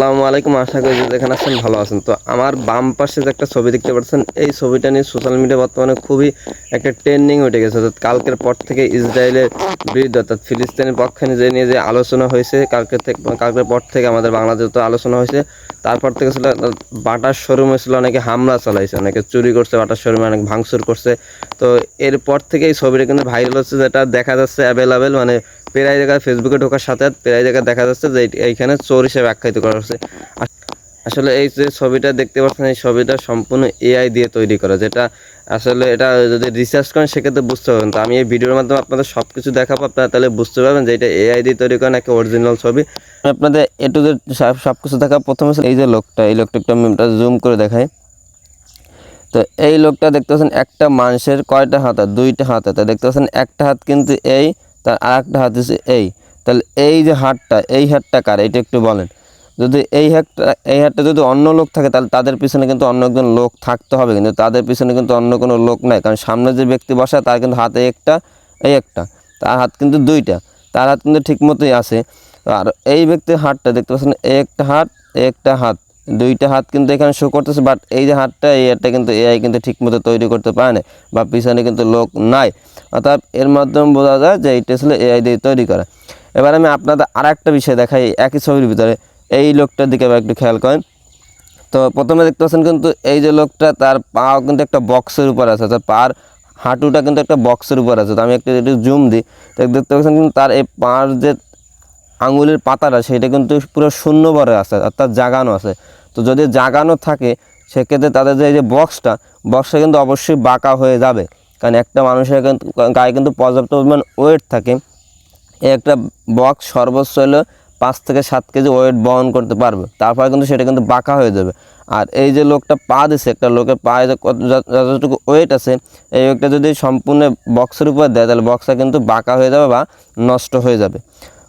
আসসালামু আলাইকুম। আশা করি যে যেখানে আছেন ভালো আছেন। তো আমার বাম পাশে যে একটা ছবি দেখতে পাচ্ছেন, এই ছবিটা নিয়ে সোশ্যাল মিডিয়া বর্তমানে খুবই একটা ট্রেন্ডিং উঠে গেছে। অর্থাৎ কালকের পর থেকে ইসরায়েলের বিরুদ্ধে অর্থাৎ ফিলিস্তিনের পক্ষে নিয়ে যে আলোচনা হয়েছে, কালকের পর থেকে আমাদের বাংলাদেশে তো আলোচনা হয়েছে। তারপর থেকে ছিল বাটার শোরুমে ছিল অনেকে হামলা চালাইছে, অনেকে চুরি করছে, বাটার শোরুমে অনেক ভাঙচুর করছে। তো এরপর থেকে এই ছবিটা কিন্তু ভাইরাল হচ্ছে, যেটা দেখা যাচ্ছে অ্যাভেলেবেল, মানে প্রায় জায়গায় ফেসবুকে ঢোকার সাথে প্রায় জায়গায় দেখা যাচ্ছে যে এইখানে চোর হিসেবে আখ্যায়িত করা হচ্ছে। আসলে এই যে ছবিটা দেখতে পাচ্ছেন, এই ছবিটা সম্পূর্ণ এআই দিয়ে তৈরি করা, যেটা আসলে এটা যদি রিসার্চ করেন সেক্ষেত্রে বুঝতে পারবেন। তো আমি এই ভিডিওর মাধ্যমে আপনাদের সব কিছু দেখাবো, আপনারা তাহলে বুঝতে পারবেন যে এটা এআই দিয়ে তৈরি করা নাকি অরিজিনাল ছবি। আপনাদের একটু যে সব কিছু দেখা, প্রথমে এই যে লোকটা, এই লোকটা একটু আমি জুম করে দেখাই। তো এই লোকটা দেখতে পাচ্ছেন একটা মানুষের কয়টা হাত? দুইটা হাত। তা দেখতে পাচ্ছেন একটা হাত কিন্তু এই, তার আর একটা হাত হচ্ছে এই। তাহলে এই যে হাতটা, এই হাতটা কার? এইটা একটু বলেন। যদি এই হাতটা যদি অন্য লোক থাকে, তাহলে তাদের পিছনে কিন্তু অন্য একজন লোক থাকতে হবে, কিন্তু তাদের পিছনে কিন্তু অন্য কোনো লোক নাই, কারণ সামনে যে ব্যক্তি বসা তার কিন্তু হাতে একটা, এই একটা, তার হাত কিন্তু দুইটা, তার হাত কিন্তু ঠিক মতোই আছে। আর এই ব্যক্তির হাতটা দেখতে পাচ্ছেন, একটা হাত, দুইটা হাত কিন্তু এখানে শো করতেছে, বাট এই যে হাতটা, এই হাতটা কিন্তু এআই কিন্তু ঠিকমতো তৈরি করতে পারে না, বা পিছনে কিন্তু লোক নাই। অর্থাৎ এর মাধ্যমে বোঝা যায় যে এইটা ছিল এআই দিয়ে তৈরি করা। এবার আমি আপনাদের আর একটা বিষয় দেখাই একই ছবির ভিতরে। এই লোকটার দিকে আবার একটু খেয়াল করেন। তো প্রথমে দেখতে পাচ্ছেন কিন্তু এই যে লোকটা, তার পা কিন্তু একটা বক্সের উপর আছে, তার পার হাঁটুটা কিন্তু একটা বক্সের উপর আছে। তো আমি একটু জুম দিই, তো দেখতে পাচ্ছেন কিন্তু তার এই পার যে আঙুলের পাতাটা, সেটা কিন্তু পুরো শূন্য ভরে আছে, অর্থাৎ জাগানো আছে। তো যদি জাগানো থাকে, সেক্ষেত্রে তাদের যে এই যে বক্সটা কিন্তু অবশ্যই বাঁকা হয়ে যাবে, কারণ একটা মানুষের কিন্তু গায়ে কিন্তু পর্যাপ্ত পরিমাণ ওয়েট থাকে। একটা বক্স সর্বোচ্চ হলো 5 থেকে 7 কেজি ওয়েট বহন করতে পারবে, তারপরে কিন্তু সেটা কিন্তু বাঁকা হয়ে যাবে। আর এই যে লোকটা পা দিছে, একটা লোকের পায়ে যতটুকু ওয়েট আছে, এই ওয়েটটা যদি সম্পূর্ণ বক্সের উপর দেয়, তাহলে বক্সটা কিন্তু বাঁকা হয়ে যাবে বা নষ্ট হয়ে যাবে।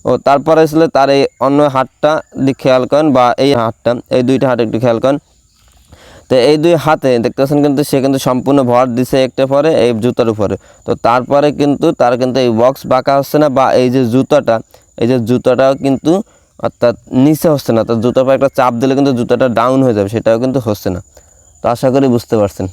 ও তারপরে আসলে তার এই অন্য হাতটা দিকে খেয়াল করেন, বা এই হাতটা, এই দুইটা হাত একটু খেয়াল করেন। তো এই দুই হাতে দেখতে পাচ্ছেন কিন্তু সে কিন্তু সম্পূর্ণ ভর দিছে একটা পরে এই জুতার উপরে। তো তারপরে কিন্তু তার কিন্তু এই বক্স বাঁকা হচ্ছে না, বা এই যে জুতাটা, এই যে জুতাটাও কিন্তু অর্থাৎ নিচে হচ্ছে না, তো জুতার পর একটা চাপ দিলে কিন্তু জুতাটা ডাউন হয়ে যাবে, সেটাও কিন্তু হচ্ছে না। তো আশা করি বুঝতে পারছেন।